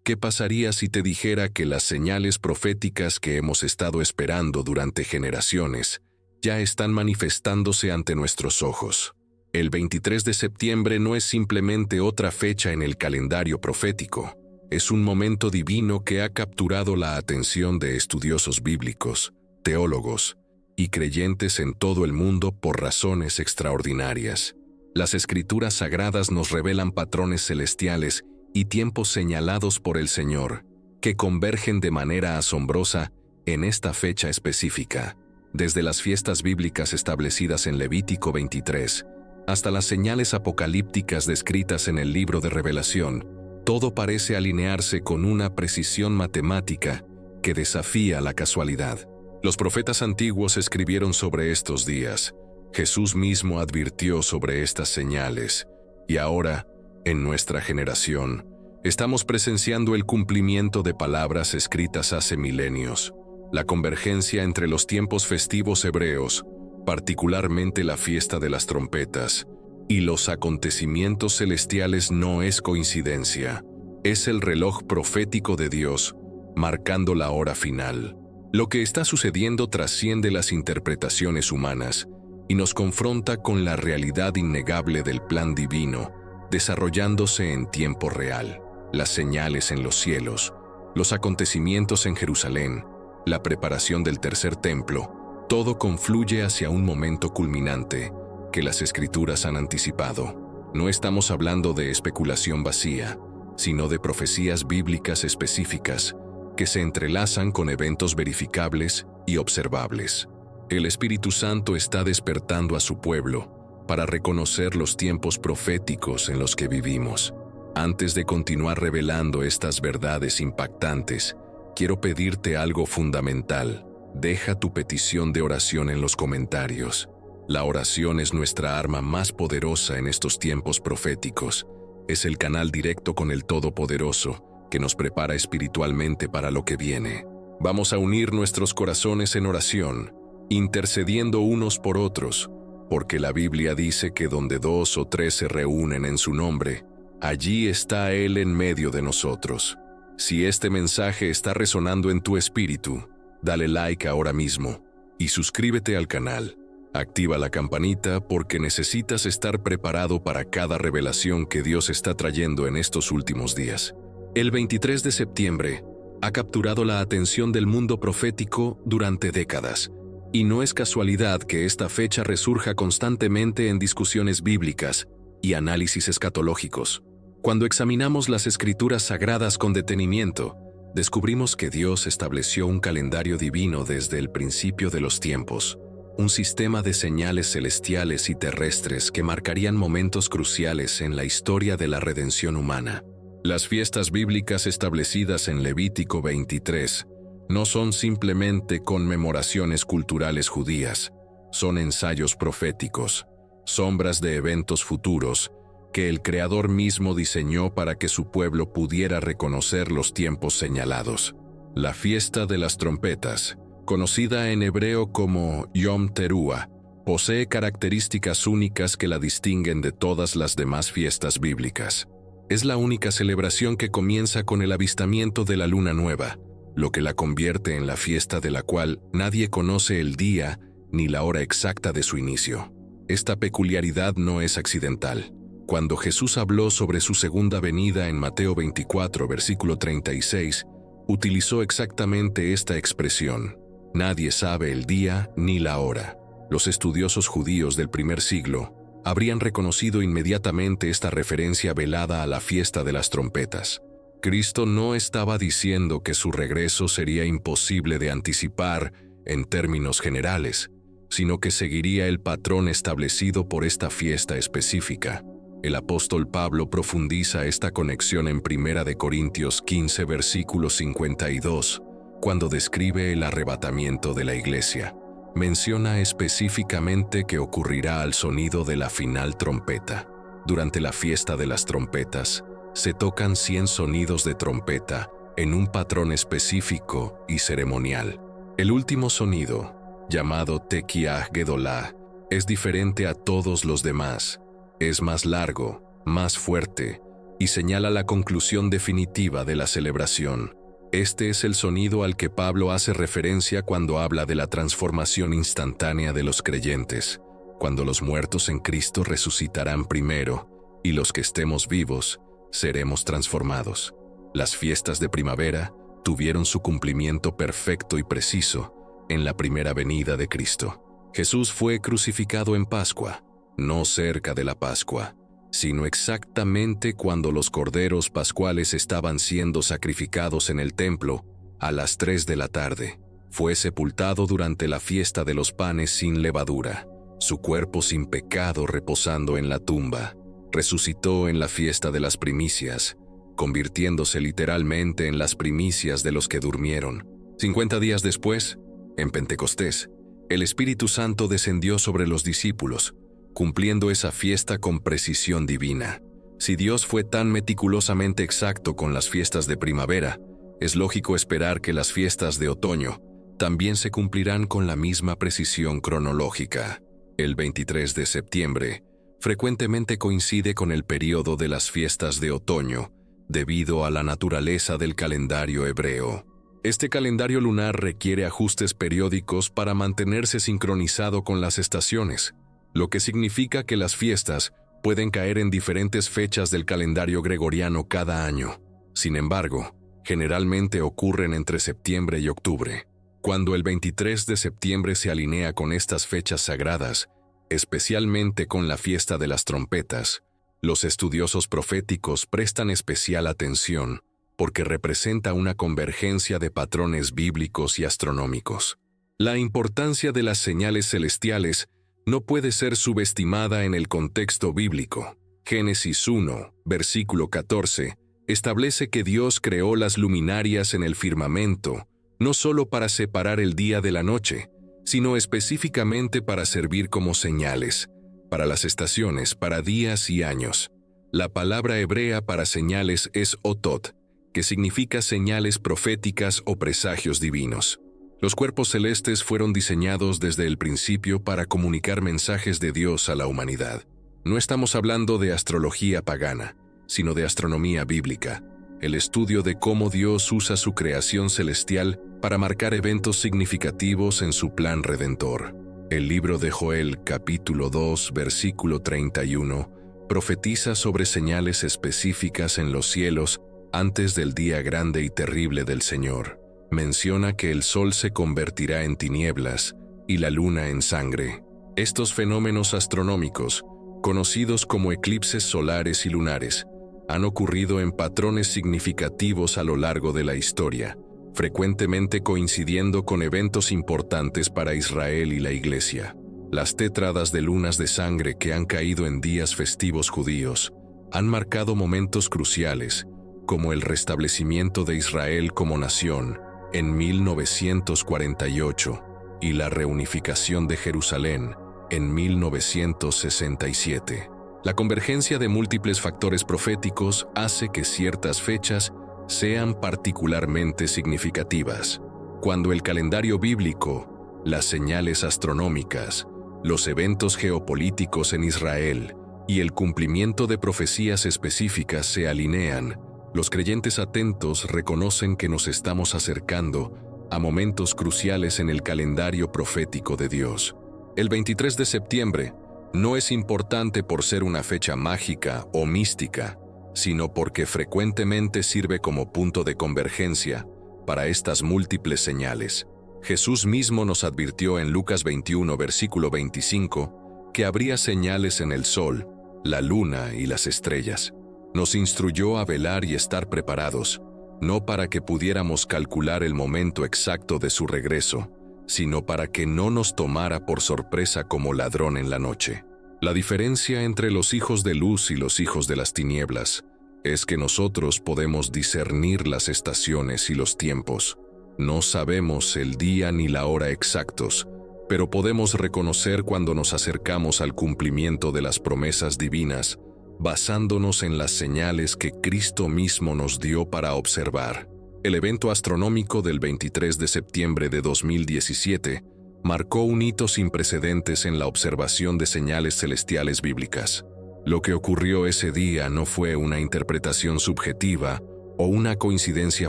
¿Qué pasaría si te dijera que las señales proféticas que hemos estado esperando durante generaciones ya están manifestándose ante nuestros ojos? El 23 de septiembre no es simplemente otra fecha en el calendario profético. Es un momento divino que ha capturado la atención de estudiosos bíblicos, teólogos y creyentes en todo el mundo por razones extraordinarias. Las escrituras sagradas nos revelan patrones celestiales y tiempos señalados por el Señor, que convergen de manera asombrosa en esta fecha específica. Desde las fiestas bíblicas establecidas en Levítico 23, hasta las señales apocalípticas descritas en el libro de Revelación, todo parece alinearse con una precisión matemática que desafía la casualidad. Los profetas antiguos escribieron sobre estos días. Jesús mismo advirtió sobre estas señales. Y ahora, en nuestra generación, estamos presenciando el cumplimiento de palabras escritas hace milenios. La convergencia entre los tiempos festivos hebreos, particularmente la fiesta de las trompetas, y los acontecimientos celestiales no es coincidencia. Es el reloj profético de Dios, marcando la hora final. Lo que está sucediendo trasciende las interpretaciones humanas y nos confronta con la realidad innegable del plan divino, desarrollándose en tiempo real. Las señales en los cielos, los acontecimientos en Jerusalén, la preparación del tercer templo, todo confluye hacia un momento culminante que las Escrituras han anticipado. No estamos hablando de especulación vacía, sino de profecías bíblicas específicas que se entrelazan con eventos verificables y observables. El Espíritu Santo está despertando a su pueblo para reconocer los tiempos proféticos en los que vivimos. Antes de continuar revelando estas verdades impactantes, quiero pedirte algo fundamental. Deja tu petición de oración en los comentarios. La oración es nuestra arma más poderosa en estos tiempos proféticos. Es el canal directo con el Todopoderoso que nos prepara espiritualmente para lo que viene. Vamos a unir nuestros corazones en oración, intercediendo unos por otros, porque la Biblia dice que donde 2 o 3 se reúnen en su nombre, allí está Él en medio de nosotros. Si este mensaje está resonando en tu espíritu, dale like ahora mismo y suscríbete al canal. Activa la campanita porque necesitas estar preparado para cada revelación que Dios está trayendo en estos últimos días. El 23 de septiembre ha capturado la atención del mundo profético durante décadas, y no es casualidad que esta fecha resurja constantemente en discusiones bíblicas y análisis escatológicos. Cuando examinamos las Escrituras sagradas con detenimiento, descubrimos que Dios estableció un calendario divino desde el principio de los tiempos, un sistema de señales celestiales y terrestres que marcarían momentos cruciales en la historia de la redención humana. Las fiestas bíblicas establecidas en Levítico 23 no son simplemente conmemoraciones culturales judías, son ensayos proféticos, sombras de eventos futuros que el Creador mismo diseñó para que su pueblo pudiera reconocer los tiempos señalados. La fiesta de las trompetas, conocida en hebreo como Yom Teruah, posee características únicas que la distinguen de todas las demás fiestas bíblicas. Es la única celebración que comienza con el avistamiento de la luna nueva, lo que la convierte en la fiesta de la cual nadie conoce el día ni la hora exacta de su inicio. Esta peculiaridad no es accidental. Cuando Jesús habló sobre su segunda venida en Mateo 24, versículo 36, utilizó exactamente esta expresión: nadie sabe el día ni la hora. Los estudiosos judíos del primer siglo habrían reconocido inmediatamente esta referencia velada a la fiesta de las trompetas. Cristo no estaba diciendo que su regreso sería imposible de anticipar en términos generales, sino que seguiría el patrón establecido por esta fiesta específica. El apóstol Pablo profundiza esta conexión en 1 Corintios 15, versículo 52, cuando describe el arrebatamiento de la iglesia. Menciona específicamente que ocurrirá al sonido de la final trompeta. Durante la fiesta de las trompetas, se tocan 100 sonidos de trompeta en un patrón específico y ceremonial. El último sonido, llamado Tekiah Gedolah, es diferente a todos los demás. Es más largo, más fuerte y señala la conclusión definitiva de la celebración. Este es el sonido al que Pablo hace referencia cuando habla de la transformación instantánea de los creyentes, cuando los muertos en Cristo resucitarán primero, y los que estemos vivos seremos transformados. Las fiestas de primavera tuvieron su cumplimiento perfecto y preciso en la primera venida de Cristo. Jesús fue crucificado en Pascua, no cerca de la Pascua, sino exactamente cuando los corderos pascuales estaban siendo sacrificados en el templo a las 3 de la tarde. Fue sepultado durante la fiesta de los panes sin levadura, su cuerpo sin pecado reposando en la tumba. Resucitó en la fiesta de las primicias, convirtiéndose literalmente en las primicias de los que durmieron. 50 días después, en Pentecostés, el Espíritu Santo descendió sobre los discípulos, cumpliendo esa fiesta con precisión divina. Si Dios fue tan meticulosamente exacto con las fiestas de primavera, es lógico esperar que las fiestas de otoño también se cumplirán con la misma precisión cronológica. El 23 de septiembre frecuentemente coincide con el período de las fiestas de otoño, debido a la naturaleza del calendario hebreo. Este calendario lunar requiere ajustes periódicos para mantenerse sincronizado con las estaciones, lo que significa que las fiestas pueden caer en diferentes fechas del calendario gregoriano cada año. Sin embargo, generalmente ocurren entre septiembre y octubre. Cuando el 23 de septiembre se alinea con estas fechas sagradas, especialmente con la fiesta de las trompetas, los estudiosos proféticos prestan especial atención porque representa una convergencia de patrones bíblicos y astronómicos. La importancia de las señales celestiales no puede ser subestimada en el contexto bíblico. Génesis 1, versículo 14, establece que Dios creó las luminarias en el firmamento, no solo para separar el día de la noche, sino específicamente para servir como señales, para las estaciones, para días y años. La palabra hebrea para señales es otot, que significa señales proféticas o presagios divinos. Los cuerpos celestes fueron diseñados desde el principio para comunicar mensajes de Dios a la humanidad. No estamos hablando de astrología pagana, sino de astronomía bíblica, el estudio de cómo Dios usa su creación celestial para marcar eventos significativos en su plan redentor. El libro de Joel, capítulo 2, versículo 31, profetiza sobre señales específicas en los cielos antes del día grande y terrible del Señor. Menciona que el sol se convertirá en tinieblas y la luna en sangre. Estos fenómenos astronómicos, conocidos como eclipses solares y lunares, han ocurrido en patrones significativos a lo largo de la historia, frecuentemente coincidiendo con eventos importantes para Israel y la Iglesia. Las tétradas de lunas de sangre que han caído en días festivos judíos han marcado momentos cruciales, como el restablecimiento de Israel como nación en 1948 y la reunificación de Jerusalén en 1967. La convergencia de múltiples factores proféticos hace que ciertas fechas sean particularmente significativas. Cuando el calendario bíblico, las señales astronómicas, los eventos geopolíticos en Israel y el cumplimiento de profecías específicas se alinean, los creyentes atentos reconocen que nos estamos acercando a momentos cruciales en el calendario profético de Dios. El 23 de septiembre no es importante por ser una fecha mágica o mística, sino porque frecuentemente sirve como punto de convergencia para estas múltiples señales. Jesús mismo nos advirtió en Lucas 21, versículo 25, que habría señales en el sol, la luna y las estrellas. Nos instruyó a velar y estar preparados, no para que pudiéramos calcular el momento exacto de su regreso, sino para que no nos tomara por sorpresa como ladrón en la noche. La diferencia entre los hijos de luz y los hijos de las tinieblas es que nosotros podemos discernir las estaciones y los tiempos. No sabemos el día ni la hora exactos, pero podemos reconocer cuando nos acercamos al cumplimiento de las promesas divinas, basándonos en las señales que Cristo mismo nos dio para observar. El evento astronómico del 23 de septiembre de 2017 marcó un hito sin precedentes en la observación de señales celestiales bíblicas. Lo que ocurrió ese día no fue una interpretación subjetiva o una coincidencia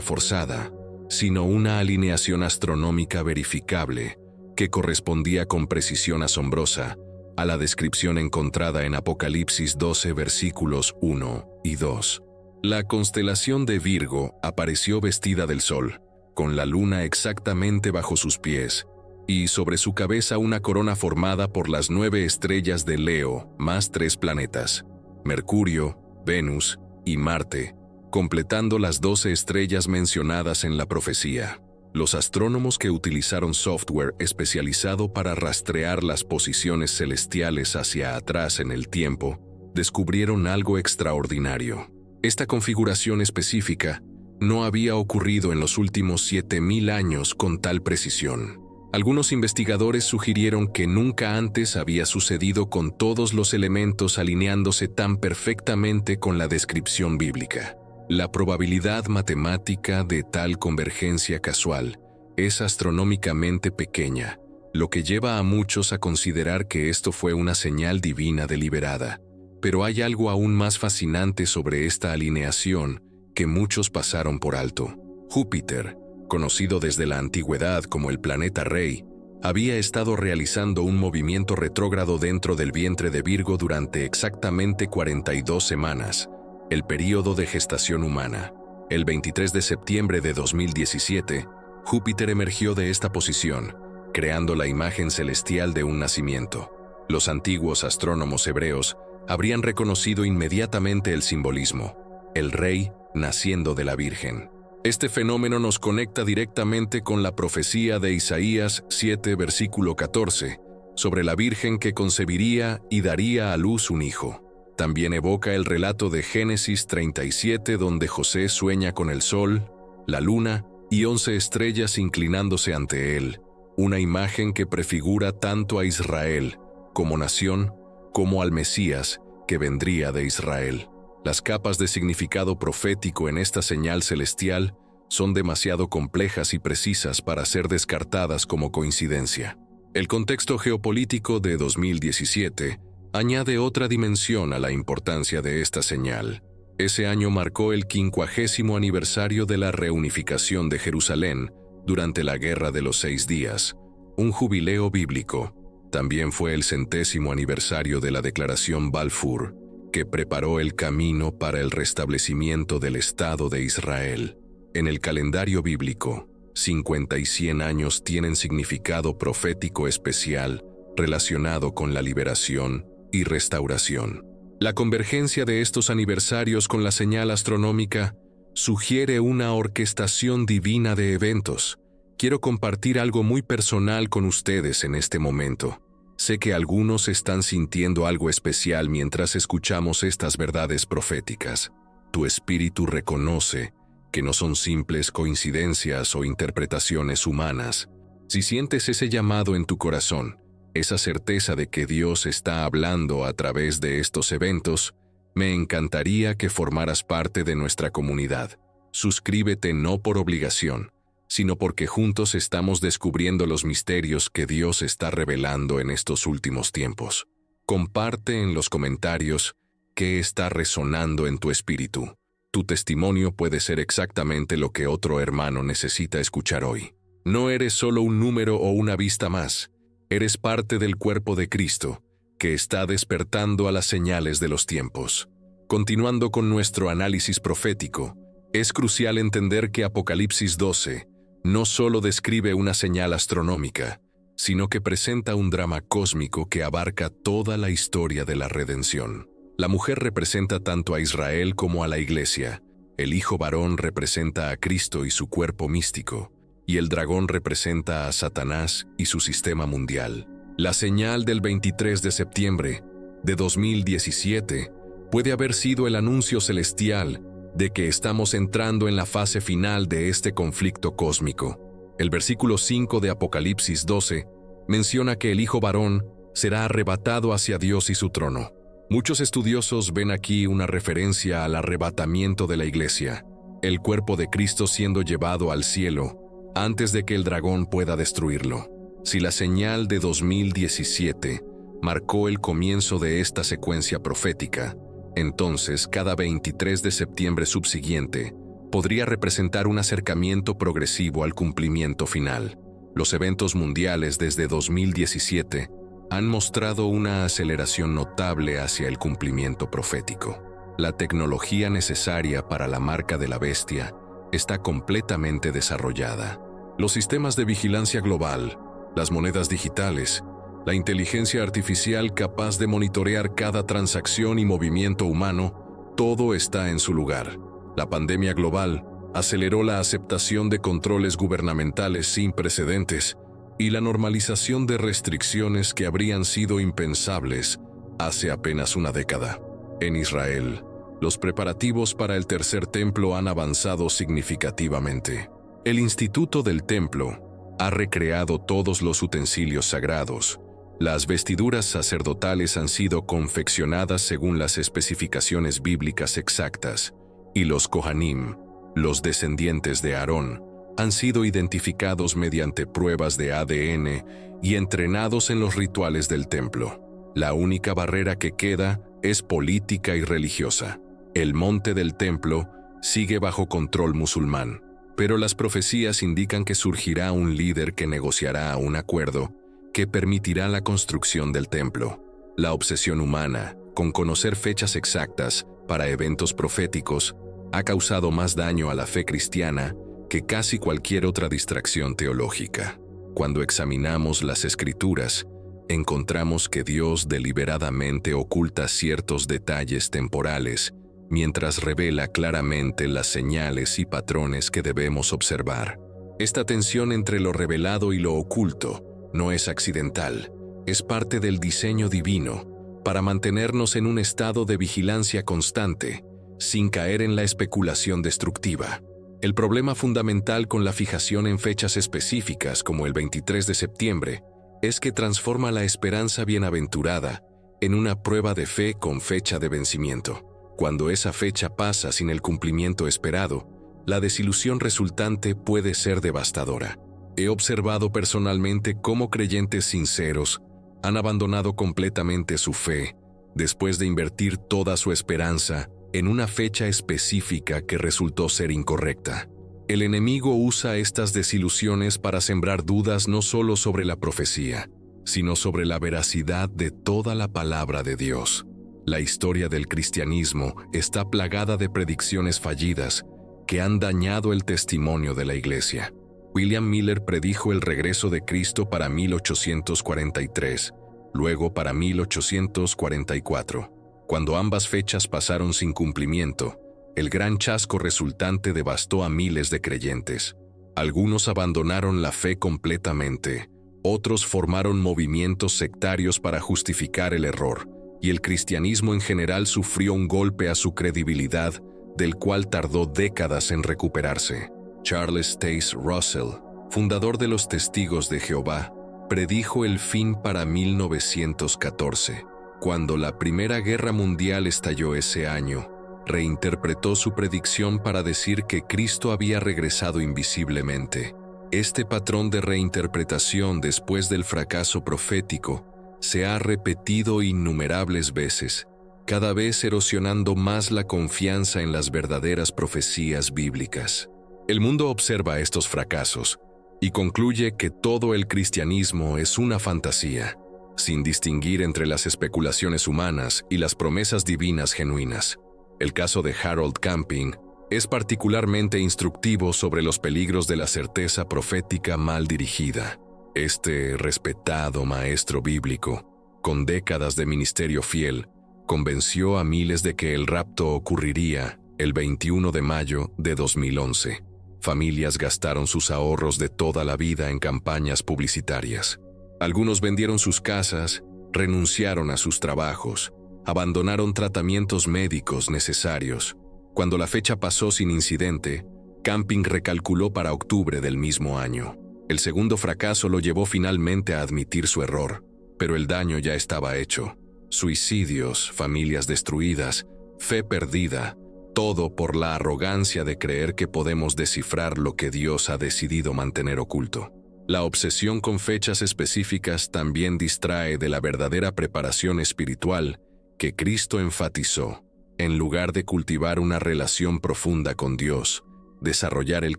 forzada, sino una alineación astronómica verificable que correspondía con precisión asombrosa a la descripción encontrada en Apocalipsis 12 versículos 1 y 2. La constelación de Virgo apareció vestida del sol, con la luna exactamente bajo sus pies, y sobre su cabeza una corona formada por las 9 estrellas de Leo más 3 planetas, Mercurio, Venus y Marte, completando las 12 estrellas mencionadas en la profecía. Los astrónomos que utilizaron software especializado para rastrear las posiciones celestiales hacia atrás en el tiempo, descubrieron algo extraordinario. Esta configuración específica no había ocurrido en los últimos 7000 años con tal precisión. Algunos investigadores sugirieron que nunca antes había sucedido con todos los elementos alineándose tan perfectamente con la descripción bíblica. La probabilidad matemática de tal convergencia casual es astronómicamente pequeña, lo que lleva a muchos a considerar que esto fue una señal divina deliberada. Pero hay algo aún más fascinante sobre esta alineación que muchos pasaron por alto. Júpiter, conocido desde la antigüedad como el planeta rey, había estado realizando un movimiento retrógrado dentro del vientre de Virgo durante exactamente 42 semanas, el período de gestación humana. El 23 de septiembre de 2017, Júpiter emergió de esta posición, creando la imagen celestial de un nacimiento. Los antiguos astrónomos hebreos habrían reconocido inmediatamente el simbolismo, el rey naciendo de la Virgen. Este fenómeno nos conecta directamente con la profecía de Isaías 7, versículo 14, sobre la Virgen que concebiría y daría a luz un hijo. También evoca el relato de Génesis 37, donde José sueña con el sol, la luna y 11 estrellas inclinándose ante él, una imagen que prefigura tanto a Israel como nación, como al Mesías que vendría de Israel. Las capas de significado profético en esta señal celestial son demasiado complejas y precisas para ser descartadas como coincidencia. El contexto geopolítico de 2017 añade otra dimensión a la importancia de esta señal. Ese año marcó el 50º aniversario de la reunificación de Jerusalén durante la Guerra de los 6 días, un jubileo bíblico. También fue el 100º aniversario de la Declaración Balfour, que preparó el camino para el restablecimiento del Estado de Israel. En el calendario bíblico, 50 y 100 años tienen significado profético especial relacionado con la liberación y restauración. La convergencia de estos aniversarios con la señal astronómica sugiere una orquestación divina de eventos. Quiero compartir algo muy personal con ustedes en este momento. Sé que algunos están sintiendo algo especial mientras escuchamos estas verdades proféticas. Tu espíritu reconoce que no son simples coincidencias o interpretaciones humanas. Si sientes ese llamado en tu corazón, esa certeza de que Dios está hablando a través de estos eventos, me encantaría que formaras parte de nuestra comunidad. Suscríbete no por obligación, sino porque juntos estamos descubriendo los misterios que Dios está revelando en estos últimos tiempos. Comparte en los comentarios qué está resonando en tu espíritu. Tu testimonio puede ser exactamente lo que otro hermano necesita escuchar hoy. No eres solo un número o una vista más. Eres parte del cuerpo de Cristo, que está despertando a las señales de los tiempos. Continuando con nuestro análisis profético, es crucial entender que Apocalipsis 12 no solo describe una señal astronómica, sino que presenta un drama cósmico que abarca toda la historia de la redención. La mujer representa tanto a Israel como a la Iglesia, el hijo varón representa a Cristo y su cuerpo místico, y el dragón representa a Satanás y su sistema mundial. La señal del 23 de septiembre de 2017 puede haber sido el anuncio celestial de que estamos entrando en la fase final de este conflicto cósmico. El versículo 5 de Apocalipsis 12 menciona que el hijo varón será arrebatado hacia Dios y su trono. Muchos estudiosos ven aquí una referencia al arrebatamiento de la Iglesia, el cuerpo de Cristo siendo llevado al cielo antes de que el dragón pueda destruirlo. Si la señal de 2017 marcó el comienzo de esta secuencia profética. Entonces, cada 23 de septiembre subsiguiente podría representar un acercamiento progresivo al cumplimiento final. Los eventos mundiales desde 2017 han mostrado una aceleración notable hacia el cumplimiento profético. La tecnología necesaria para la marca de la bestia está completamente desarrollada. Los sistemas de vigilancia global, las monedas digitales, la inteligencia artificial capaz de monitorear cada transacción y movimiento humano, todo está en su lugar. La pandemia global aceleró la aceptación de controles gubernamentales sin precedentes y la normalización de restricciones que habrían sido impensables hace apenas una década. En Israel, los preparativos para el tercer templo han avanzado significativamente. El Instituto del Templo ha recreado todos los utensilios sagrados. Las vestiduras sacerdotales han sido confeccionadas según las especificaciones bíblicas exactas, y los Kohanim, los descendientes de Aarón, han sido identificados mediante pruebas de ADN y entrenados en los rituales del templo. La única barrera que queda es política y religiosa. El monte del templo sigue bajo control musulmán, pero las profecías indican que surgirá un líder que negociará un acuerdo que permitirá la construcción del templo. La obsesión humana con conocer fechas exactas para eventos proféticos ha causado más daño a la fe cristiana que casi cualquier otra distracción teológica. Cuando examinamos las Escrituras, encontramos que Dios deliberadamente oculta ciertos detalles temporales mientras revela claramente las señales y patrones que debemos observar. Esta tensión entre lo revelado y lo oculto no es accidental, es parte del diseño divino para mantenernos en un estado de vigilancia constante, sin caer en la especulación destructiva. El problema fundamental con la fijación en fechas específicas como el 23 de septiembre es que transforma la esperanza bienaventurada en una prueba de fe con fecha de vencimiento. Cuando esa fecha pasa sin el cumplimiento esperado, la desilusión resultante puede ser devastadora. He observado personalmente cómo creyentes sinceros han abandonado completamente su fe después de invertir toda su esperanza en una fecha específica que resultó ser incorrecta. El enemigo usa estas desilusiones para sembrar dudas no solo sobre la profecía, sino sobre la veracidad de toda la palabra de Dios. La historia del cristianismo está plagada de predicciones fallidas que han dañado el testimonio de la Iglesia. William Miller predijo el regreso de Cristo para 1843, luego para 1844. Cuando ambas fechas pasaron sin cumplimiento, el gran chasco resultante devastó a miles de creyentes. Algunos abandonaron la fe completamente, otros formaron movimientos sectarios para justificar el error, y el cristianismo en general sufrió un golpe a su credibilidad, del cual tardó décadas en recuperarse. Charles Taze Russell, fundador de los Testigos de Jehová, predijo el fin para 1914. Cuando la Primera Guerra Mundial estalló ese año, reinterpretó su predicción para decir que Cristo había regresado invisiblemente. Este patrón de reinterpretación después del fracaso profético se ha repetido innumerables veces, cada vez erosionando más la confianza en las verdaderas profecías bíblicas. El mundo observa estos fracasos y concluye que todo el cristianismo es una fantasía, sin distinguir entre las especulaciones humanas y las promesas divinas genuinas. El caso de Harold Camping es particularmente instructivo sobre los peligros de la certeza profética mal dirigida. Este respetado maestro bíblico, con décadas de ministerio fiel, convenció a miles de que el rapto ocurriría el 21 de mayo de 2011. Familias gastaron sus ahorros de toda la vida en campañas publicitarias. Algunos vendieron sus casas, renunciaron a sus trabajos, abandonaron tratamientos médicos necesarios. Cuando la fecha pasó sin incidente, Camping recalculó para octubre del mismo año. El segundo fracaso lo llevó finalmente a admitir su error, pero el daño ya estaba hecho. Suicidios, familias destruidas, fe perdida, todo por la arrogancia de creer que podemos descifrar lo que Dios ha decidido mantener oculto. La obsesión con fechas específicas también distrae de la verdadera preparación espiritual que Cristo enfatizó. En lugar de cultivar una relación profunda con Dios, desarrollar el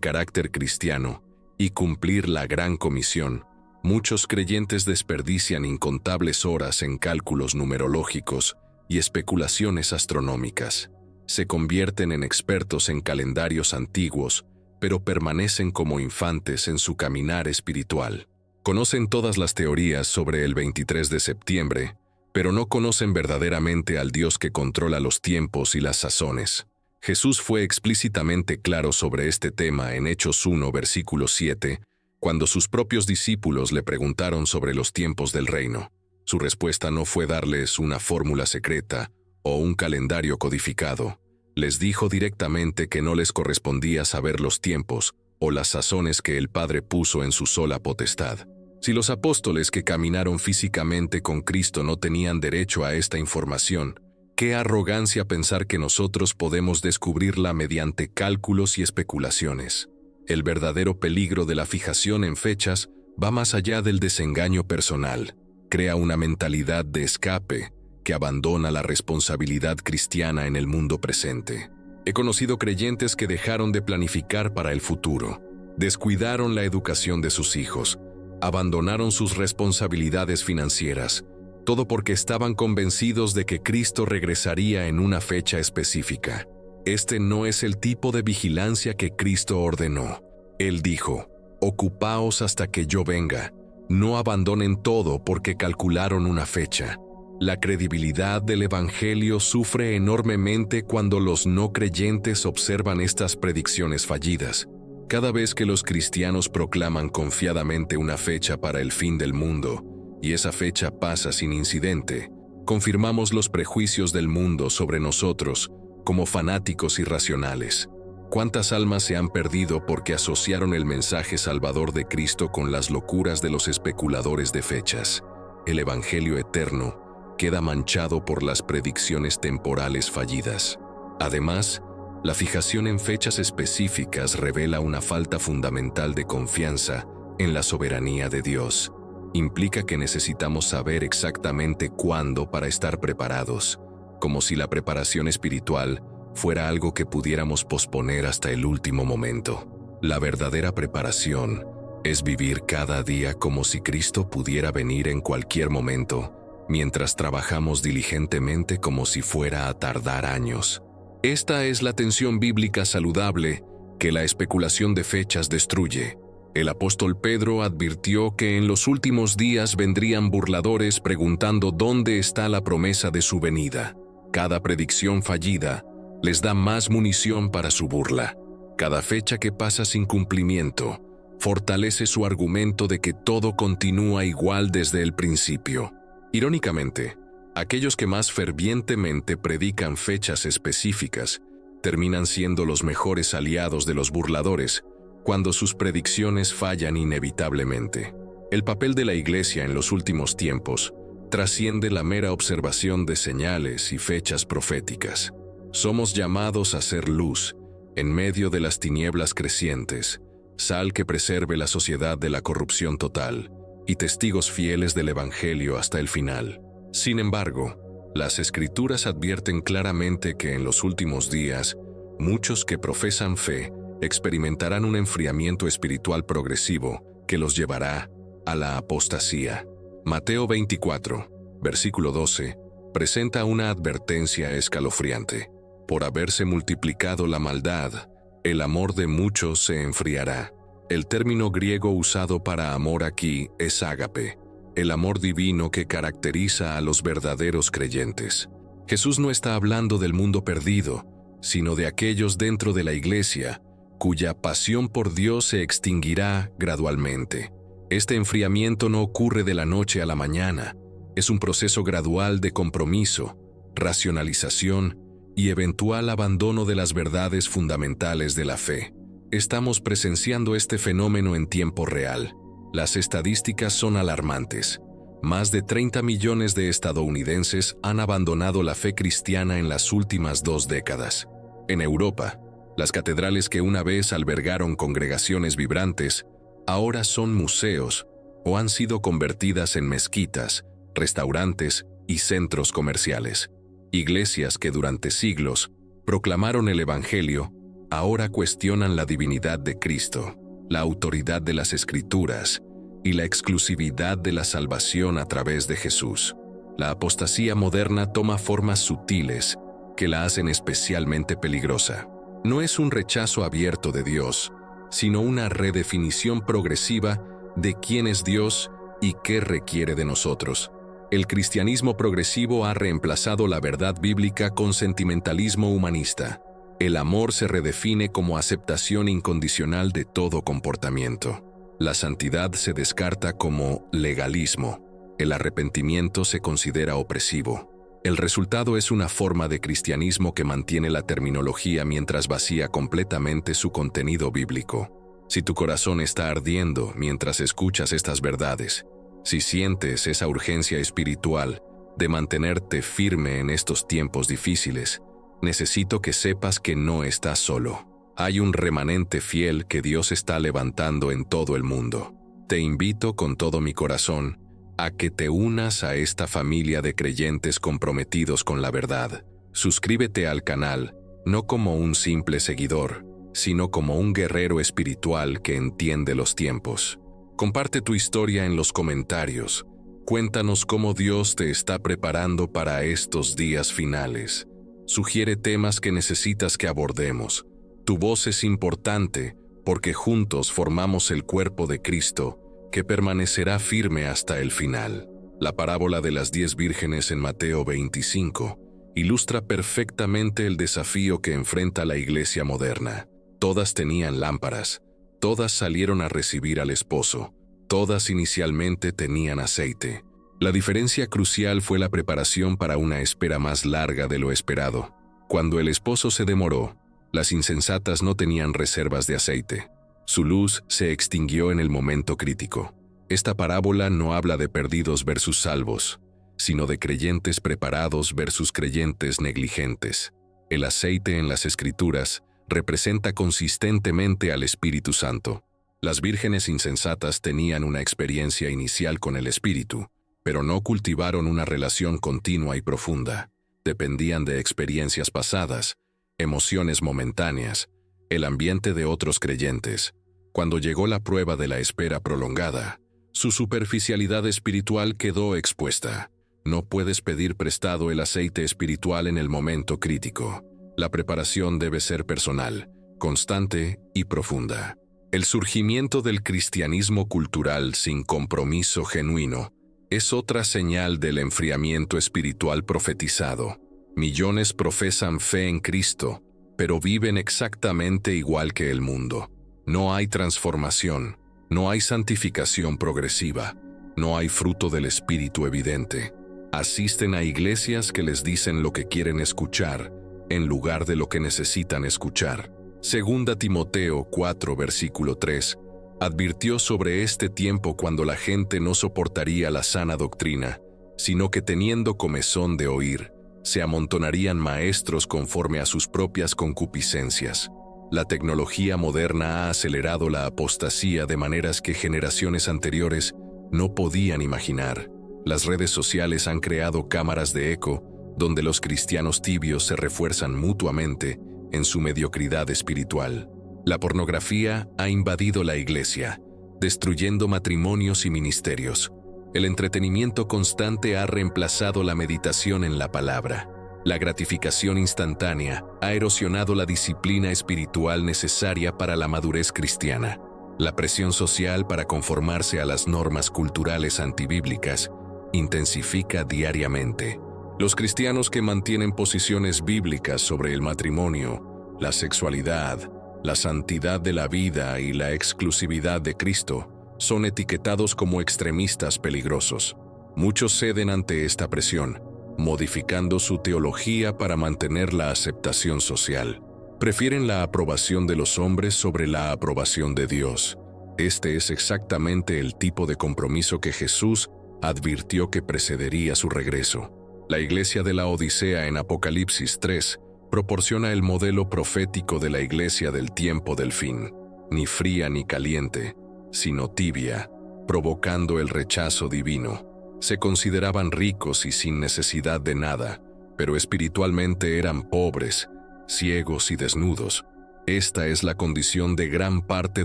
carácter cristiano y cumplir la gran comisión, muchos creyentes desperdician incontables horas en cálculos numerológicos y especulaciones astronómicas. Se convierten en expertos en calendarios antiguos, pero permanecen como infantes en su caminar espiritual. Conocen todas las teorías sobre el 23 de septiembre, pero no conocen verdaderamente al Dios que controla los tiempos y las sazones. Jesús fue explícitamente claro sobre este tema en Hechos 1, versículo 7, cuando sus propios discípulos le preguntaron sobre los tiempos del reino. Su respuesta no fue darles una fórmula secreta o un calendario codificado. Les dijo directamente que no les correspondía saber los tiempos o las sazones que el Padre puso en su sola potestad. Si los apóstoles que caminaron físicamente con Cristo no tenían derecho a esta información, qué arrogancia pensar que nosotros podemos descubrirla mediante cálculos y especulaciones. El verdadero peligro de la fijación en fechas va más allá del desengaño personal. Crea una mentalidad de escape que abandona la responsabilidad cristiana en el mundo presente. He conocido creyentes que dejaron de planificar para el futuro, descuidaron la educación de sus hijos, abandonaron sus responsabilidades financieras, todo porque estaban convencidos de que Cristo regresaría en una fecha específica. Este no es el tipo de vigilancia que Cristo ordenó. Él dijo: «Ocupaos hasta que yo venga. No abandonen todo porque calcularon una fecha». La credibilidad del Evangelio sufre enormemente cuando los no creyentes observan estas predicciones fallidas. Cada vez que los cristianos proclaman confiadamente una fecha para el fin del mundo, y esa fecha pasa sin incidente, confirmamos los prejuicios del mundo sobre nosotros como fanáticos irracionales. ¿Cuántas almas se han perdido porque asociaron el mensaje salvador de Cristo con las locuras de los especuladores de fechas? El Evangelio eterno queda manchado por las predicciones temporales fallidas. Además, la fijación en fechas específicas revela una falta fundamental de confianza en la soberanía de Dios. Implica que necesitamos saber exactamente cuándo para estar preparados, como si la preparación espiritual fuera algo que pudiéramos posponer hasta el último momento. La verdadera preparación es vivir cada día como si Cristo pudiera venir en cualquier momento, mientras trabajamos diligentemente como si fuera a tardar años. Esta es la tensión bíblica saludable que la especulación de fechas destruye. El apóstol Pedro advirtió que en los últimos días vendrían burladores preguntando dónde está la promesa de su venida. Cada predicción fallida les da más munición para su burla. Cada fecha que pasa sin cumplimiento fortalece su argumento de que todo continúa igual desde el principio. Irónicamente, aquellos que más fervientemente predican fechas específicas terminan siendo los mejores aliados de los burladores cuando sus predicciones fallan inevitablemente. El papel de la Iglesia en los últimos tiempos trasciende la mera observación de señales y fechas proféticas. Somos llamados a ser luz en medio de las tinieblas crecientes, sal que preserve la sociedad de la corrupción total, y testigos fieles del Evangelio hasta el final. Sin embargo, las Escrituras advierten claramente que en los últimos días, muchos que profesan fe experimentarán un enfriamiento espiritual progresivo que los llevará a la apostasía. Mateo 24, versículo 12, presenta una advertencia escalofriante. Por haberse multiplicado la maldad, el amor de muchos se enfriará. El término griego usado para amor aquí es ágape, el amor divino que caracteriza a los verdaderos creyentes. Jesús no está hablando del mundo perdido, sino de aquellos dentro de la Iglesia, cuya pasión por Dios se extinguirá gradualmente. Este enfriamiento no ocurre de la noche a la mañana, es un proceso gradual de compromiso, racionalización y eventual abandono de las verdades fundamentales de la fe. Estamos presenciando este fenómeno en tiempo real. Las estadísticas son alarmantes. Más de 30 millones de estadounidenses han abandonado la fe cristiana en las últimas 2 décadas. En Europa, las catedrales que una vez albergaron congregaciones vibrantes ahora son museos o han sido convertidas en mezquitas, restaurantes y centros comerciales. Iglesias que durante siglos proclamaron el Evangelio, ahora cuestionan la divinidad de Cristo, la autoridad de las Escrituras y la exclusividad de la salvación a través de Jesús. La apostasía moderna toma formas sutiles que la hacen especialmente peligrosa. No es un rechazo abierto de Dios, sino una redefinición progresiva de quién es Dios y qué requiere de nosotros. El cristianismo progresivo ha reemplazado la verdad bíblica con sentimentalismo humanista. El amor se redefine como aceptación incondicional de todo comportamiento. La santidad se descarta como legalismo. El arrepentimiento se considera opresivo. El resultado es una forma de cristianismo que mantiene la terminología mientras vacía completamente su contenido bíblico. Si tu corazón está ardiendo mientras escuchas estas verdades, si sientes esa urgencia espiritual de mantenerte firme en estos tiempos difíciles, necesito que sepas que no estás solo. Hay un remanente fiel que Dios está levantando en todo el mundo. Te invito con todo mi corazón a que te unas a esta familia de creyentes comprometidos con la verdad. Suscríbete al canal, no como un simple seguidor, sino como un guerrero espiritual que entiende los tiempos. Comparte tu historia en los comentarios. Cuéntanos cómo Dios te está preparando para estos días finales. Sugiere temas que necesitas que abordemos. Tu voz es importante porque juntos formamos el cuerpo de Cristo, que permanecerá firme hasta el final. La parábola de las 10 vírgenes en Mateo 25 ilustra perfectamente el desafío que enfrenta la iglesia moderna. Todas tenían lámparas, todas salieron a recibir al esposo, todas inicialmente tenían aceite. La diferencia crucial fue la preparación para una espera más larga de lo esperado. Cuando el esposo se demoró, las insensatas no tenían reservas de aceite. Su luz se extinguió en el momento crítico. Esta parábola no habla de perdidos versus salvos, sino de creyentes preparados versus creyentes negligentes. El aceite en las Escrituras representa consistentemente al Espíritu Santo. Las vírgenes insensatas tenían una experiencia inicial con el Espíritu, pero no cultivaron una relación continua y profunda. Dependían de experiencias pasadas, emociones momentáneas, el ambiente de otros creyentes. Cuando llegó la prueba de la espera prolongada, su superficialidad espiritual quedó expuesta. No puedes pedir prestado el aceite espiritual en el momento crítico. La preparación debe ser personal, constante y profunda. El surgimiento del cristianismo cultural sin compromiso genuino es otra señal del enfriamiento espiritual profetizado. Millones profesan fe en Cristo, pero viven exactamente igual que el mundo. No hay transformación, no hay santificación progresiva, no hay fruto del Espíritu evidente. Asisten a iglesias que les dicen lo que quieren escuchar, en lugar de lo que necesitan escuchar. Segunda Timoteo 4, versículo 3, advirtió sobre este tiempo cuando la gente no soportaría la sana doctrina, sino que teniendo comezón de oír, se amontonarían maestros conforme a sus propias concupiscencias. La tecnología moderna ha acelerado la apostasía de maneras que generaciones anteriores no podían imaginar. Las redes sociales han creado cámaras de eco donde los cristianos tibios se refuerzan mutuamente en su mediocridad espiritual. La pornografía ha invadido la iglesia, destruyendo matrimonios y ministerios. El entretenimiento constante ha reemplazado la meditación en la palabra. La gratificación instantánea ha erosionado la disciplina espiritual necesaria para la madurez cristiana. La presión social para conformarse a las normas culturales antibíblicas intensifica diariamente. Los cristianos que mantienen posiciones bíblicas sobre el matrimonio, la sexualidad, la santidad de la vida y la exclusividad de Cristo son etiquetados como extremistas peligrosos. Muchos ceden ante esta presión, modificando su teología para mantener la aceptación social. Prefieren la aprobación de los hombres sobre la aprobación de Dios. Este es exactamente el tipo de compromiso que Jesús advirtió que precedería su regreso. La iglesia de la Odisea en Apocalipsis 3 proporciona el modelo profético de la iglesia del tiempo del fin. Ni fría ni caliente, sino tibia, provocando el rechazo divino. Se consideraban ricos y sin necesidad de nada, pero espiritualmente eran pobres, ciegos y desnudos. Esta es la condición de gran parte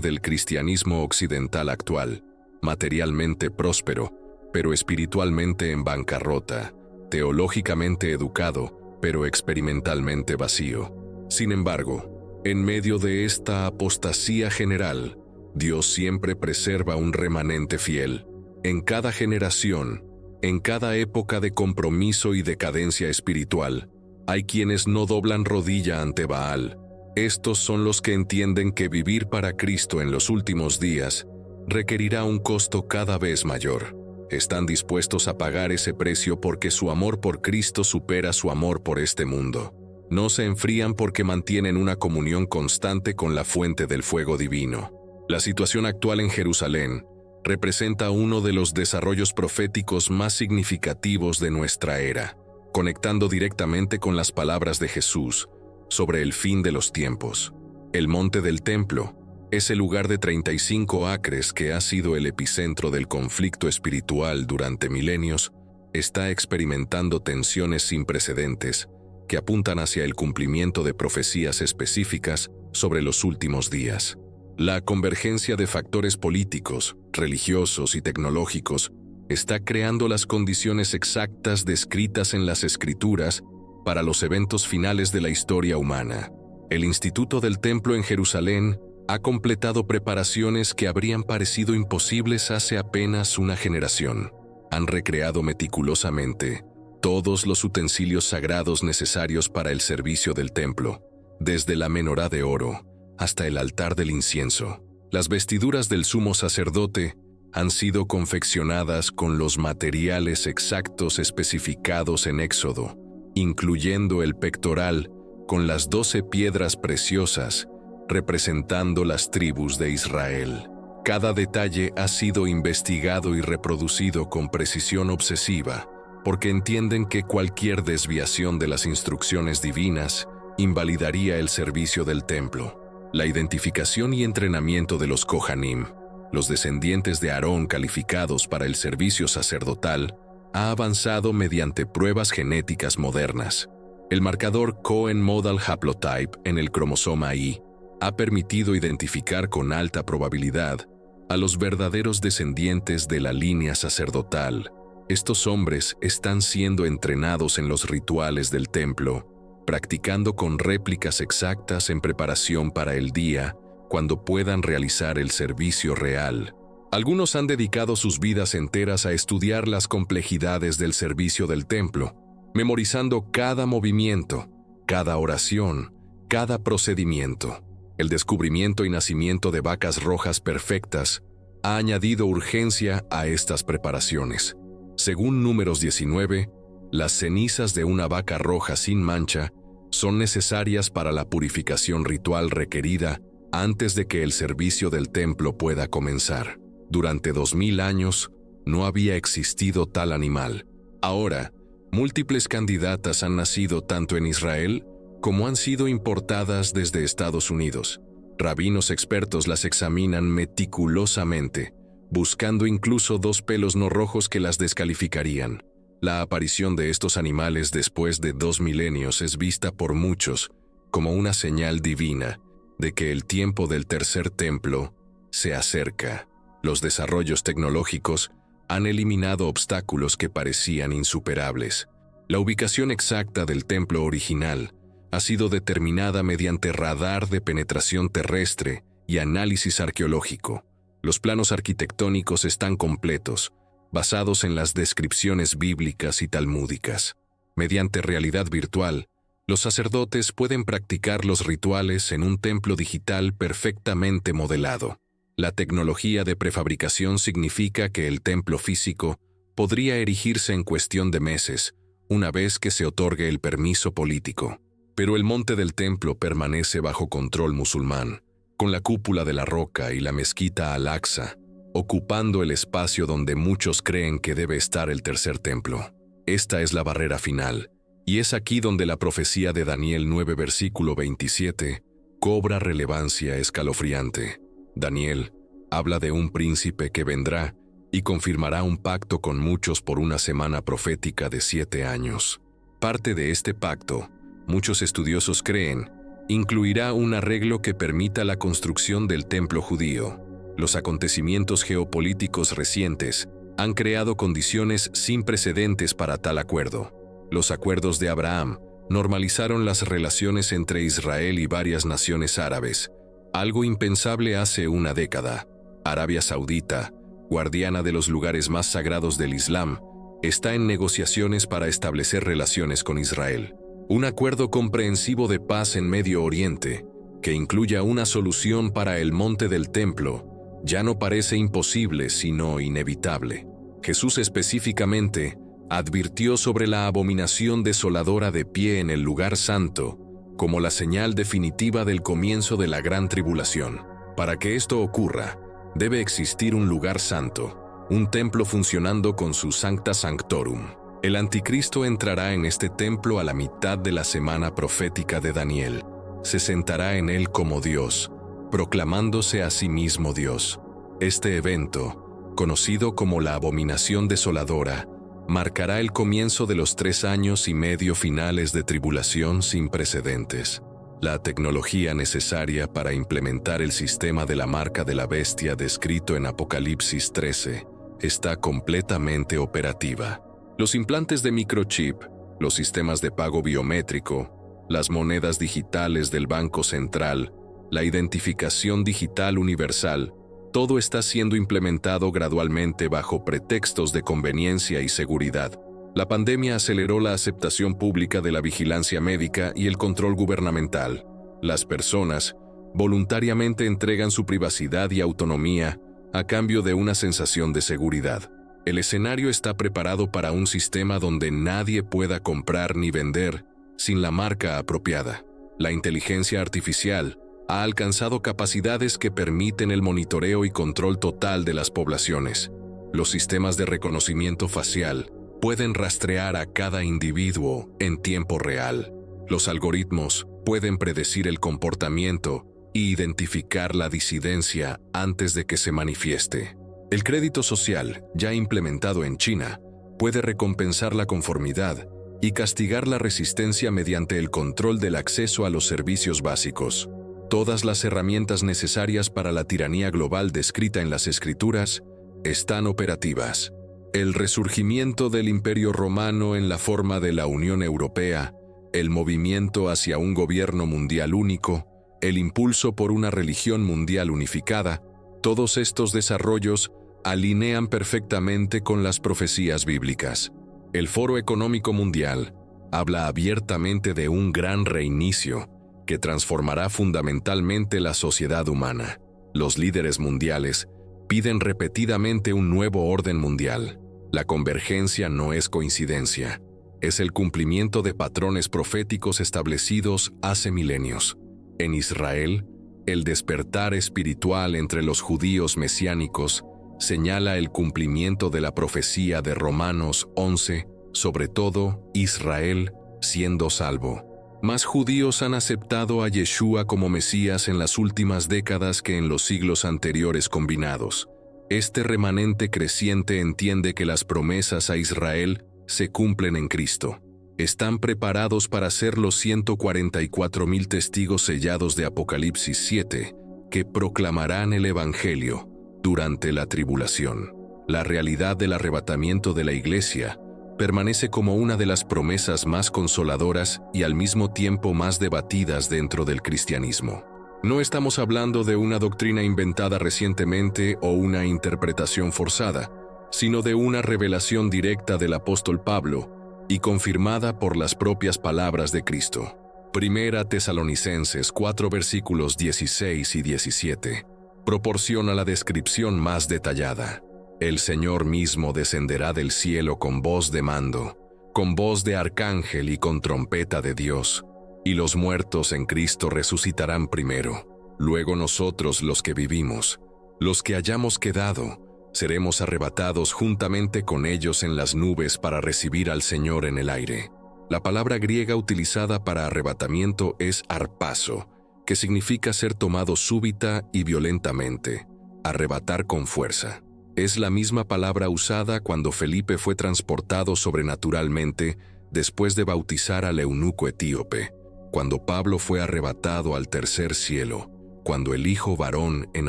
del cristianismo occidental actual, materialmente próspero, pero espiritualmente en bancarrota, teológicamente educado, pero experimentalmente vacío. Sin embargo, en medio de esta apostasía general, Dios siempre preserva un remanente fiel. En cada generación, en cada época de compromiso y decadencia espiritual, hay quienes no doblan rodilla ante Baal. Estos son los que entienden que vivir para Cristo en los últimos días requerirá un costo cada vez mayor. Están dispuestos a pagar ese precio porque su amor por Cristo supera su amor por este mundo. No se enfrían porque mantienen una comunión constante con la fuente del fuego divino. La situación actual en Jerusalén representa uno de los desarrollos proféticos más significativos de nuestra era, conectando directamente con las palabras de Jesús sobre el fin de los tiempos. El monte del templo, ese lugar de 35 acres que ha sido el epicentro del conflicto espiritual durante milenios, está experimentando tensiones sin precedentes que apuntan hacia el cumplimiento de profecías específicas sobre los últimos días. La convergencia de factores políticos, religiosos y tecnológicos está creando las condiciones exactas descritas en las Escrituras para los eventos finales de la historia humana. El Instituto del Templo en Jerusalén ha completado preparaciones que habrían parecido imposibles hace apenas una generación. Han recreado meticulosamente todos los utensilios sagrados necesarios para el servicio del templo, desde la menorá de oro hasta el altar del incienso. Las vestiduras del sumo sacerdote han sido confeccionadas con los materiales exactos especificados en Éxodo, incluyendo el pectoral con las 12 piedras preciosas representando las tribus de Israel. Cada detalle ha sido investigado y reproducido con precisión obsesiva, porque entienden que cualquier desviación de las instrucciones divinas invalidaría el servicio del templo. La identificación y entrenamiento de los Kohanim, los descendientes de Aarón calificados para el servicio sacerdotal, ha avanzado mediante pruebas genéticas modernas. El marcador Cohen Modal Haplotype en el cromosoma Y ha permitido identificar con alta probabilidad a los verdaderos descendientes de la línea sacerdotal. Estos hombres están siendo entrenados en los rituales del templo, practicando con réplicas exactas en preparación para el día cuando puedan realizar el servicio real. Algunos han dedicado sus vidas enteras a estudiar las complejidades del servicio del templo, memorizando cada movimiento, cada oración, cada procedimiento. El descubrimiento y nacimiento de vacas rojas perfectas ha añadido urgencia a estas preparaciones. Según Números 19, las cenizas de una vaca roja sin mancha son necesarias para la purificación ritual requerida antes de que el servicio del templo pueda comenzar. Durante 2000 años no había existido tal animal. Ahora, múltiples candidatas han nacido tanto en Israel como han sido importadas desde Estados Unidos. Rabinos expertos las examinan meticulosamente, buscando incluso 2 pelos no rojos que las descalificarían. La aparición de estos animales después de 2 milenios es vista por muchos como una señal divina de que el tiempo del tercer templo se acerca. Los desarrollos tecnológicos han eliminado obstáculos que parecían insuperables. La ubicación exacta del templo original ha sido determinada mediante radar de penetración terrestre y análisis arqueológico. Los planos arquitectónicos están completos, basados en las descripciones bíblicas y talmúdicas. Mediante realidad virtual, los sacerdotes pueden practicar los rituales en un templo digital perfectamente modelado. La tecnología de prefabricación significa que el templo físico podría erigirse en cuestión de meses, una vez que se otorgue el permiso político. Pero el monte del templo permanece bajo control musulmán, con la cúpula de la roca y la mezquita Al-Aqsa, ocupando el espacio donde muchos creen que debe estar el tercer templo. Esta es la barrera final, y es aquí donde la profecía de Daniel 9 versículo 27 cobra relevancia escalofriante. Daniel, Habla de un príncipe que vendrá y confirmará un pacto con muchos por una semana profética de 7 años. Parte de este pacto, muchos estudiosos creen, incluirá un arreglo que permita la construcción del templo judío. Los acontecimientos geopolíticos recientes han creado condiciones sin precedentes para tal acuerdo. Los acuerdos de Abraham normalizaron las relaciones entre Israel y varias naciones árabes, algo impensable hace una década. Arabia Saudita, guardiana de los lugares más sagrados del Islam, está en negociaciones para establecer relaciones con Israel. Un acuerdo comprensivo de paz en Medio Oriente, que incluya una solución para el monte del templo, ya no parece imposible sino inevitable. Jesús específicamente advirtió sobre la abominación desoladora de pie en el lugar santo, como la señal definitiva del comienzo de la gran tribulación. Para que esto ocurra, debe existir un lugar santo, un templo funcionando con su Sancta Sanctorum. El anticristo entrará en este templo a la mitad de la semana profética de Daniel. Se sentará en él como Dios, proclamándose a sí mismo Dios. Este evento, conocido como la abominación desoladora, marcará el comienzo de los 3 años y medio finales de tribulación sin precedentes. La tecnología necesaria para implementar el sistema de la marca de la bestia descrito en Apocalipsis 13 está completamente operativa. Los implantes de microchip, los sistemas de pago biométrico, las monedas digitales del Banco Central, la identificación digital universal, todo está siendo implementado gradualmente bajo pretextos de conveniencia y seguridad. La pandemia aceleró la aceptación pública de la vigilancia médica y el control gubernamental. Las personas voluntariamente entregan su privacidad y autonomía a cambio de una sensación de seguridad. El escenario está preparado para un sistema donde nadie pueda comprar ni vender sin la marca apropiada. La inteligencia artificial ha alcanzado capacidades que permiten el monitoreo y control total de las poblaciones. Los sistemas de reconocimiento facial pueden rastrear a cada individuo en tiempo real. Los algoritmos pueden predecir el comportamiento e identificar la disidencia antes de que se manifieste. El crédito social, ya implementado en China, puede recompensar la conformidad y castigar la resistencia mediante el control del acceso a los servicios básicos. Todas las herramientas necesarias para la tiranía global descrita en las Escrituras están operativas. El resurgimiento del Imperio Romano en la forma de la Unión Europea, el movimiento hacia un gobierno mundial único, el impulso por una religión mundial unificada, todos estos desarrollos alinean perfectamente con las profecías bíblicas. El Foro Económico Mundial habla abiertamente de un gran reinicio que transformará fundamentalmente la sociedad humana. Los líderes mundiales piden repetidamente un nuevo orden mundial. La convergencia no es coincidencia, es el cumplimiento de patrones proféticos establecidos hace milenios. En Israel, el despertar espiritual entre los judíos mesiánicos señala el cumplimiento de la profecía de Romanos 11, sobre todo Israel siendo salvo. Más judíos han aceptado a Yeshua como Mesías en las últimas décadas que en los siglos anteriores combinados. Este remanente creciente entiende que las promesas a Israel se cumplen en Cristo. Están preparados para ser los 144,000 testigos sellados de Apocalipsis 7, que proclamarán el Evangelio durante la tribulación. La realidad del arrebatamiento de la Iglesia permanece como una de las promesas más consoladoras y al mismo tiempo más debatidas dentro del cristianismo. No estamos hablando de una doctrina inventada recientemente o una interpretación forzada, sino de una revelación directa del apóstol Pablo y confirmada por las propias palabras de Cristo. Primera Tesalonicenses 4 versículos 16 y 17 proporciona la descripción más detallada. El Señor mismo descenderá del cielo con voz de mando, con voz de arcángel y con trompeta de Dios, y los muertos en Cristo resucitarán primero. Luego nosotros los que vivimos, los que hayamos quedado, seremos arrebatados juntamente con ellos en las nubes para recibir al Señor en el aire. La palabra griega utilizada para arrebatamiento es harpazo, que significa ser tomado súbita y violentamente. arrebatar con fuerza. Es la misma palabra usada cuando Felipe fue transportado sobrenaturalmente después de bautizar al eunuco etíope, cuando Pablo fue arrebatado al tercer cielo, cuando el Hijo varón en